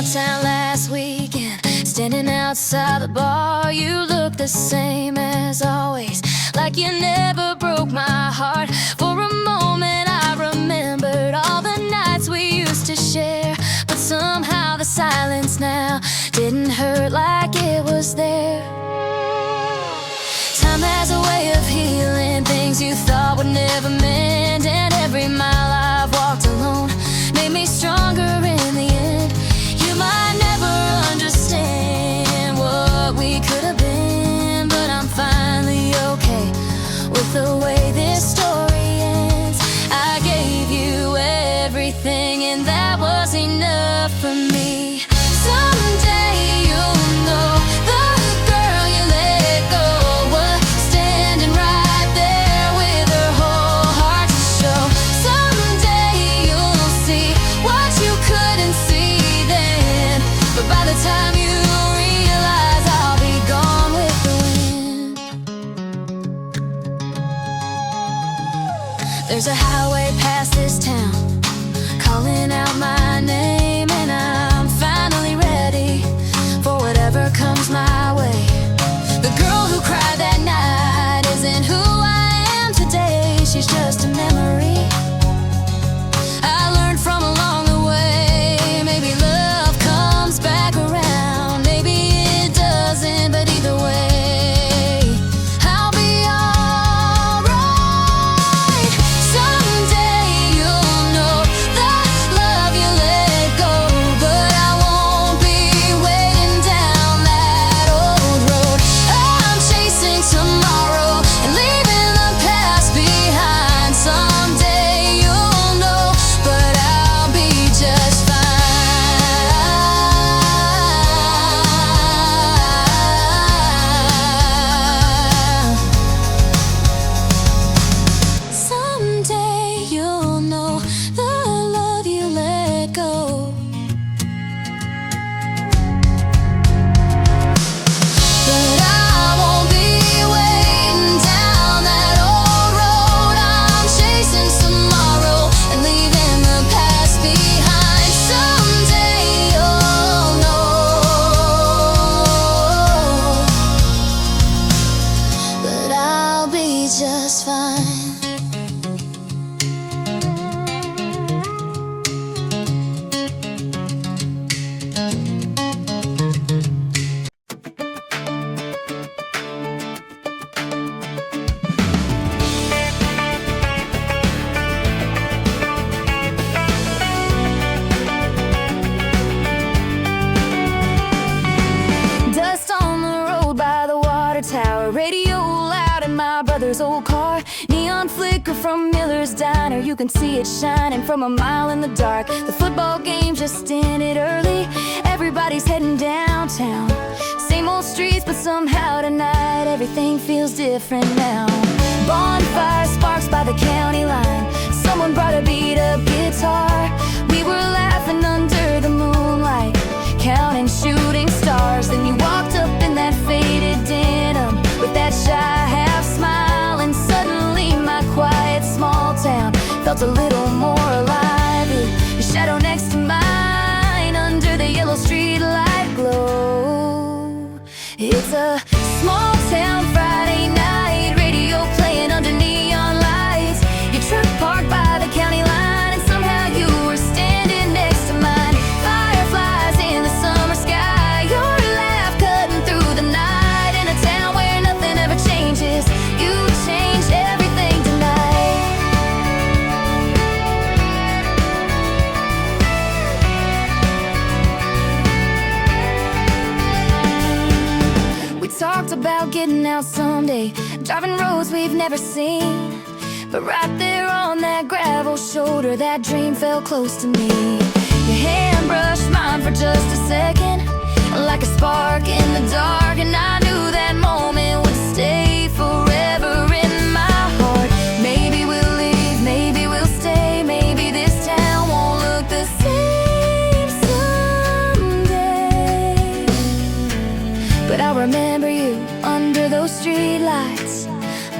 downtown last weekend, standing outside the bar. You look the same as always, like you never broke my heart. For a moment I remembered all the nights we used to share, but somehow the silence now didn't hurt like it was there. Time has a way of healing things you thought would never mend, and every mile I've walked alone made me stronger in the end. You might never understand what we could have been, but I'm finally okay with the way this story ends. I gave you everything, and that was enough for me. Someday you'll know the girl you let go was standing right there with her whole heart to show. Someday you'll see what you couldn't see then, but by the time you realize I'll be gone with the wind. There's a highway past this town calling out my name, and I'm finally ready for whatever comes my way. The girl who cried that night isn't who I am today, she's just a memory I learned from along the way. Maybe love comes back around, maybe it doesn't, but either way I'll be alright. Someday you'll know the love you let go, but I won't be waiting down that old road. I'm chasing tomorrow and leaving the past behind. Someday you'll know, but I'll be just fine. Someday you'll know the love you let go, but I won't be waiting down that old road. I'm chasing tomorrow and leaving the past behind. Someday you'll know, but I'll be just fine. Dust on the road by the water tower, radio loud in my brother's old car. Neon flicker from Miller's diner, you can see it shining from a mile in the dark. The football game just ended early, everybody's heading downtown. Same old streets, but somehow tonight everything feels different now. Bonfire sparks by the county line, someone brought a beat-up guitar. We were laughing under the moonlight, counting shooting stars. Then you walked up in that faded denim with that shy half smile, and suddenly my quiet small town felt a little more alive. Your shadow next to mine under the yellow street light glow. It's a small town Friday night, radio playing under neon lights. Your truck parked by the county line, and somehow you were standing next to mine. Fireflies in the summer sky, your laugh cutting through the night. In a town where nothing ever changes, you change everything tonight. We talked about getting out someday, driving roads we've never seen, but right there on that gravel shoulder, that dream fell close to me. Your hand brushed mine for just a second, like a spark in the dark, and I knew that moment would stay forever in my heart. Maybe we'll leave, maybe we'll stay, maybe this town won't look the same someday, but I'll remember you under those streetlights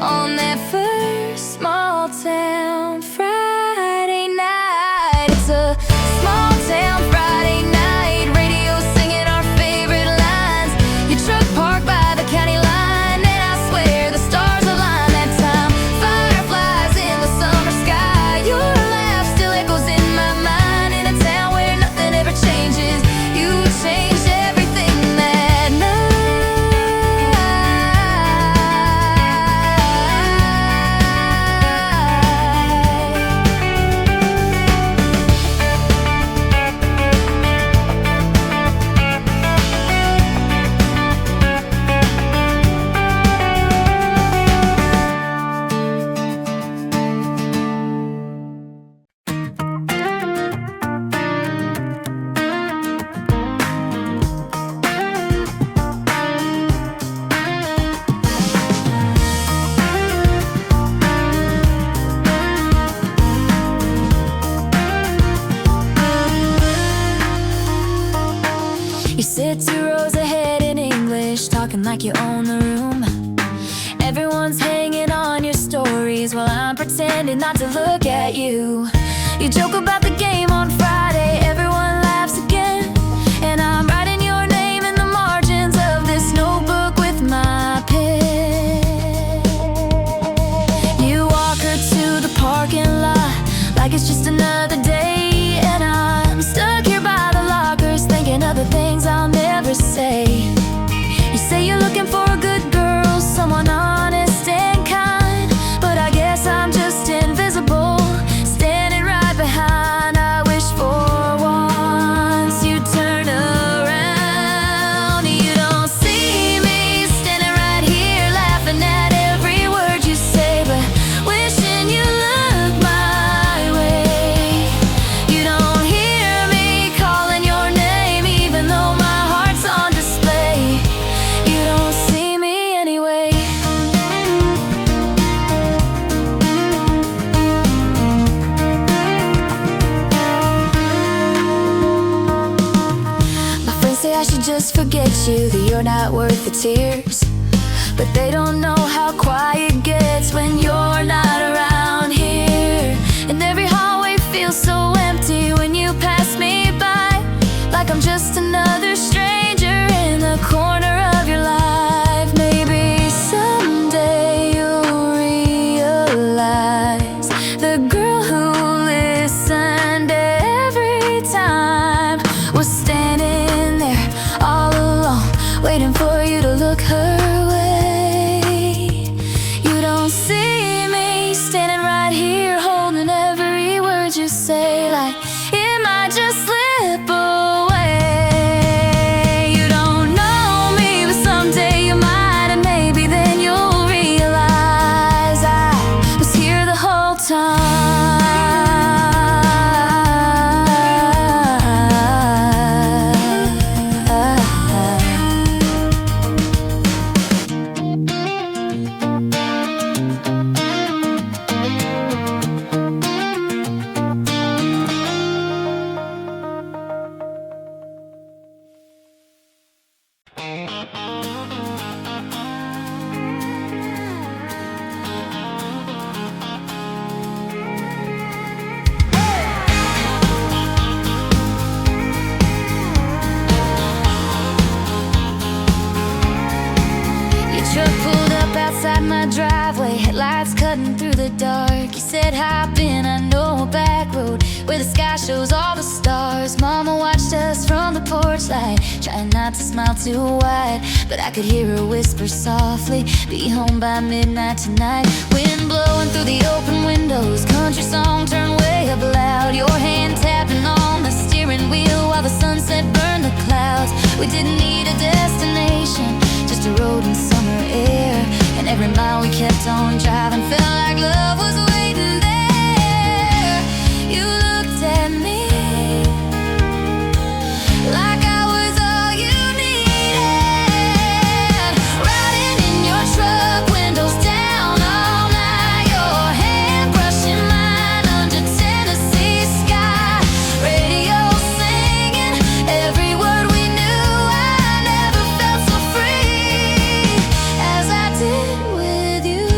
on that first small town Friday night. It's a small town Friday night, radio You sit 2 rows ahead in English, talking like you own the room. Everyone's hanging on your stories while I'm pretending not to look at you. You joke about the game on Friday, everyone laughs again, and I'm writing your name in the margins of this notebook with my pen. You walk her to the parking lot like it's just another day, and I'm stuck here by the lockers thinking of the things I'll never say. You say you're looking for a good girl, someone honest and kind, but I guess I'm just invisible, standing right behind. I wish for once you'd turn around. You don't see me standing right here laughing at every word you say, but wishing you look my way. You don't hear me calling your name even though my heart's on display. You don't see me anyway. My friends say I should just forget you, that you're not worth the tears, but they don't know how quiet gets when you're not around here. And every hallway feels so empty when you pass me by, like I'm just another stranger in the corner of your life. Maybe someday you'll realize the girl who listened every time was standing there all alone, waiting for you to look her way. You don't see me standing right here holding every word you say, like it might just slip away. You don't know me, but someday you might, and maybe then you'll realize I was here the whole truck pulled up outside my driveway, headlights cutting through the dark. You said hop in, I know a back road where the sky shows all the stars. Mama watched us from the porch light, trying not to smile too wide, but I could hear her whisper softly, be home by midnight tonight. Wind blowing through the open windows, country song turned way up loud, your hand tapping on the steering wheel while the sunset burned the clouds. We didn't need a destination, just a road and summer air, and every mile we kept on driving felt like love was waiting there. You looked at me like I was all you needed, riding in your truck, windows down all night, your hand brushing mine under Tennessee sky, radio singing every word we knew. I never felt so free as I did with you.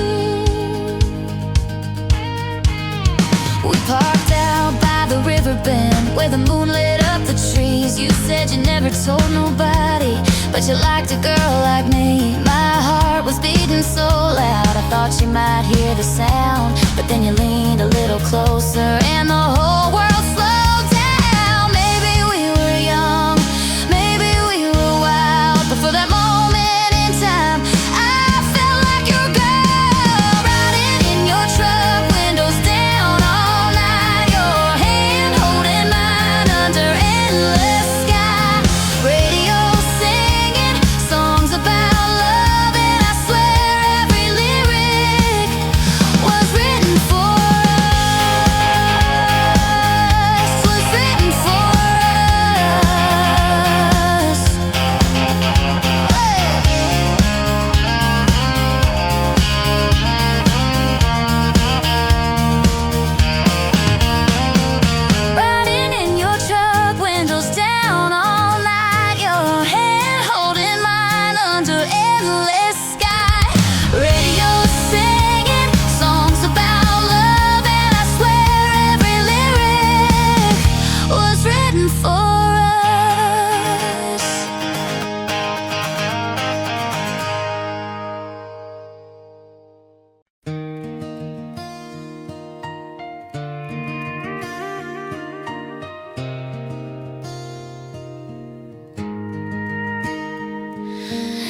We parked out by the river bend where the moon lit up the trees. You said you never told nobody, but you liked a girl like me. My heart was beating so loud, I thought you might hear the sound, but then you leaned a little closer and the whole world slowed down. Maybe we were young, maybe we were wild, but for that moment in time I felt like your girl, riding in your truck, windows down all night, your hand holding mine under endless sky, radio singing songs about love, and I swear every lyric was written for us.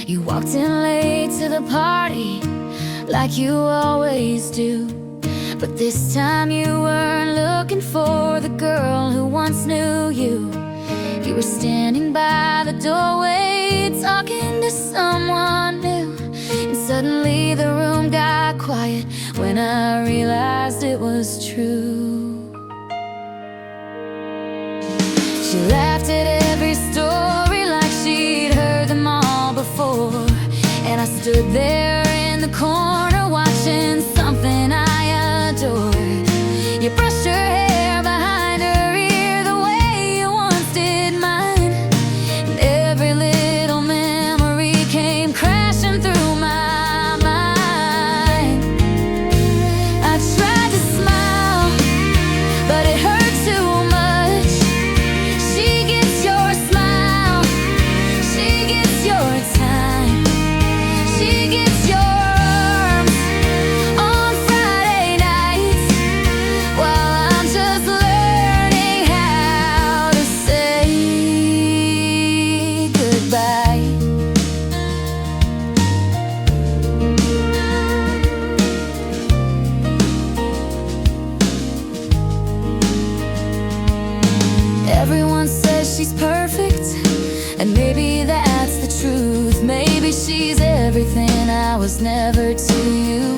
You walked in late to the party, like you always do. But this time you weren't looking for the girl who once knew you. You were standing by the doorway, talking to someone new. And suddenly the room got quiet when I realized it was true. She laughed at every story like she'd heard them all before. And I stood there in the corner watching something I adored. You brushed your hair behind her ear the way you once did mine. And every little memory came crashing through my mind. I tried to smile, but it hurt too much. She gets your smile, she gets your time, she gets your arms on Friday nights, while I'm just learning how to say goodbye. Everyone says she's perfect, and maybe that's the truth. Maybe she's everything I was never to you.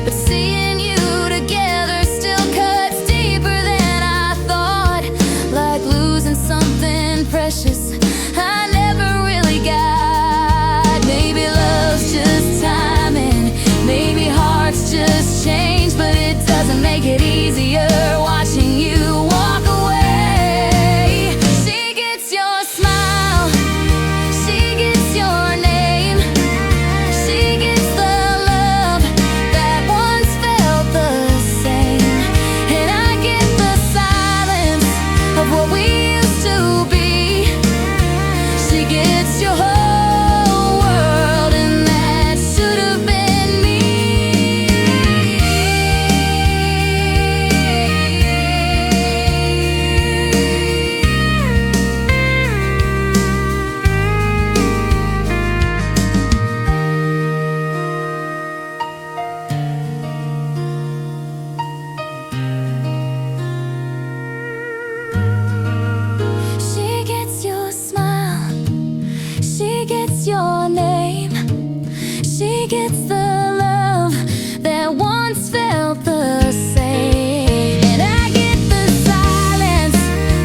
But seeing you together still cuts deeper than I thought. Like losing something precious I never really got. Maybe love's just timing, maybe hearts just change, but it doesn't make it easier watching you walk away. She gets your smile, she gets your name, she gets the love that once felt the same. And I get the silence of what we used to be. She gets your whole world, and that should have been me. She gets your smile, she gets your name, she gets the love that once felt the same. And I get the silence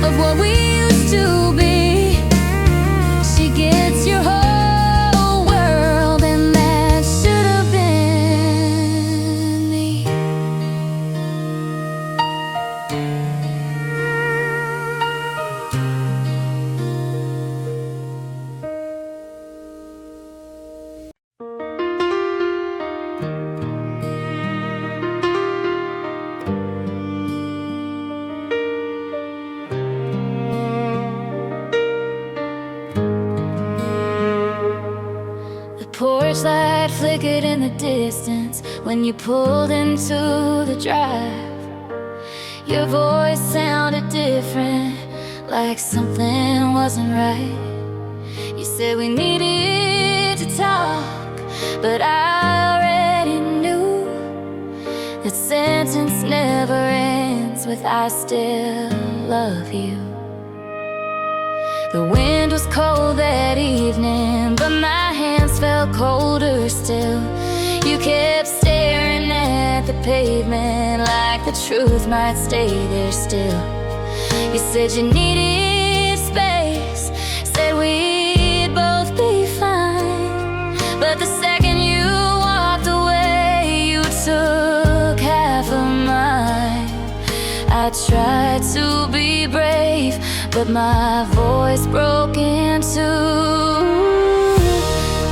of what we used to be. She gets your whole world, and that should have been me. The porch light flickered in the distance when you pulled into the drive. Your voice sounded different, like something wasn't right. You said we needed to talk, but I already knew that sentence never ends with "I still love you." The wind was cold that evening, but my hands felt colder still. You kept staring at the pavement like the truth might stay there still. You said you needed space, said we'd both be fine. But the second you walked away, you took half of mine. I tried to be brave, but my voice broke in two.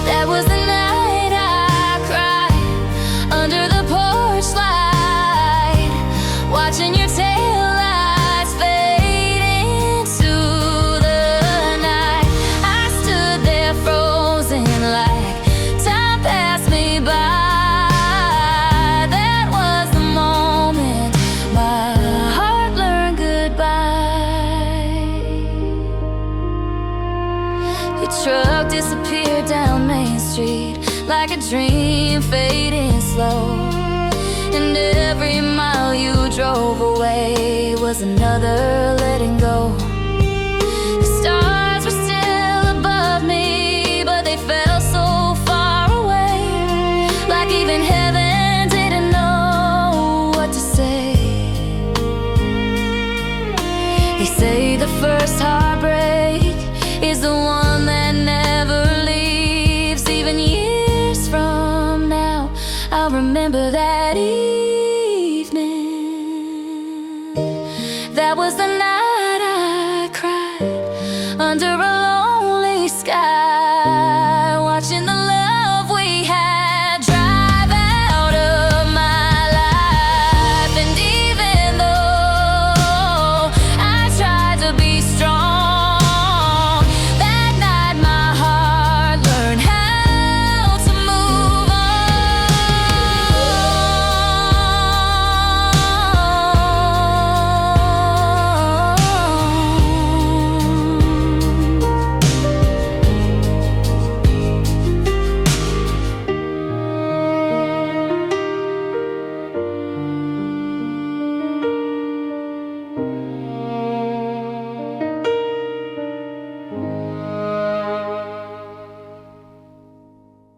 That was the night I cried under the porch light, watching your taillights fade into the night. I stood there frozen like time passed me by. That was the moment my heart learned goodbye. You truck disappeared down Main Street like a dream fading slow. And every mile you drove away was another letting go. The stars were still above me, but they fell so far away, like even heaven didn't know what to say. They say the first heartbreak is the one that never leaves. Even years from now, I'll remember that evening. That was the night I cried under a lonely sky.